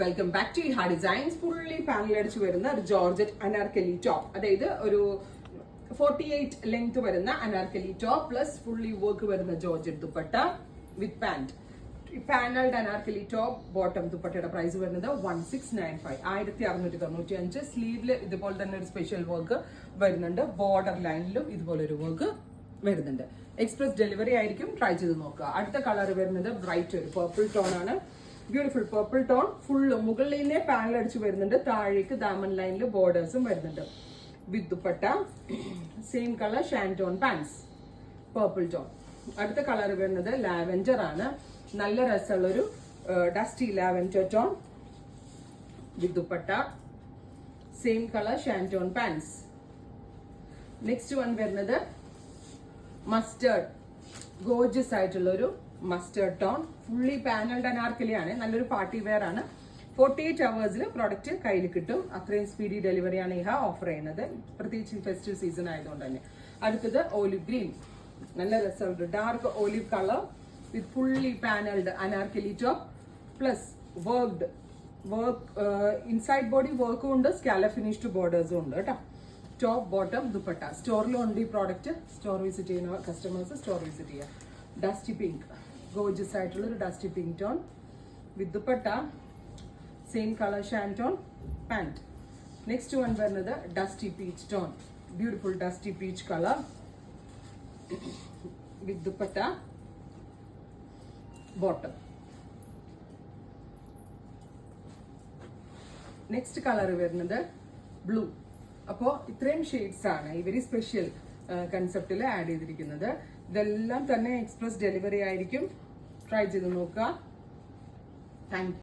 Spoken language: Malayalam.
Welcome back to Iha designs. Fully panel അടിച്ചു വരുന്ന ഒരു ജോർജറ്റ് അനാർക്കലി ടോപ്പ്, അതായത് ഒരു 48 ലെങ്ത് വരുന്ന anarkali top plus fully work വരുന്ന georgette dupatta with pant. Panelled anarkali top bottom ദുപ്പട്ടയുടെ പ്രൈസ് വരുന്നത് 1695, 1695. സ്ലീവില് ഇതുപോലെ തന്നെ ഒരു സ്പെഷ്യൽ വർക്ക് വരുന്നുണ്ട്. ബോർഡർ ലൈനിലും ഇതുപോലെ ഒരു വർക്ക് വരുന്നുണ്ട്. എക്സ്പ്രസ് ഡെലിവറി ആയിരിക്കും. ട്രൈ ചെയ്ത് നോക്കുക. അടുത്ത കളർ വരുന്നത് ബ്രൈറ്റ് ഒരു പർപ്പിൾ ടോൺ ആണ്. Beautiful purple tone. ഫുള്ള് മുകളിൽ തന്നെ പാനൽ അടിച്ച് വരുന്നുണ്ട്. താഴേക്ക് ദാമൻ ലൈനിൽ ബോർഡേഴ്സും വരുന്നുണ്ട്. With dupatta same colour shantoon pants purple tone. അടുത്ത കളർ വരുന്നത് ലാവെൻഡർ ആണ്. നല്ല രസമുള്ളൊരു dusty lavender tone with dupatta same colour shantoon pants. Next one വരുന്നത് മസ്റ്റേർഡ്, ഗോർജിയസ് ആയിട്ടുള്ള ഒരു mustard tone. Fully panelled anarkali ആണ്. നല്ലൊരു പാർട്ടി വെയർ ആണ്. 48 hours പ്രോഡക്റ്റ് കയ്യിൽ കിട്ടും. അത്രയും സ്പീഡി ഡെലിവറിയാണ് ഇഹ ഓഫർ ചെയ്യുന്നത്, പ്രത്യേകിച്ച് ഫെസ്റ്റിവൽ സീസൺ ആയതുകൊണ്ട് തന്നെ. അടുത്തത് ഓലിവ് ഗ്രീൻ, നല്ല രസമുണ്ട്. ഡാർക്ക് ഓലിവ് കളർ വിത്ത് fully panelled anarkali top plus work inside body വർക്കും ഉണ്ട്, സ്കാല ഫിനിഷ്ഡ് ബോർഡേഴ്സും ഉണ്ട് കേട്ടോ. Top bottom dupatta. സ്റ്റോറിലും ഉണ്ട് ഈ പ്രോഡക്റ്റ്. സ്റ്റോർ വിസിറ്റ് ചെയ്യുന്ന കസ്റ്റമേഴ്സ് സ്റ്റോർ വിസിറ്റ് ചെയ്യുക. ഡസ്റ്റി പിങ്ക്, ഗോർജിയസ് ആയിട്ടുള്ള ഒരു dusty pink tone with dupatta same colour shantoon pant. Next one വരുന്നത് dusty peach tone, beautiful dusty peach colour with dupatta bottom. Next colour വരുന്നത് ബ്ലൂ. അപ്പോൾ ഇത്രയും ഷെയ്ഡ്സ് ആണ് ഈ വെരി സ്പെഷ്യൽ കൺസെപ്റ്റിൽ ആഡ് ചെയ്തിരിക്കുന്നത്. ഇതെല്ലാം തന്നെ എക്സ്പ്രസ് ഡെലിവറി ആയിരിക്കും. ട്രൈ ചെയ്ത് നോക്കുക. Thank you.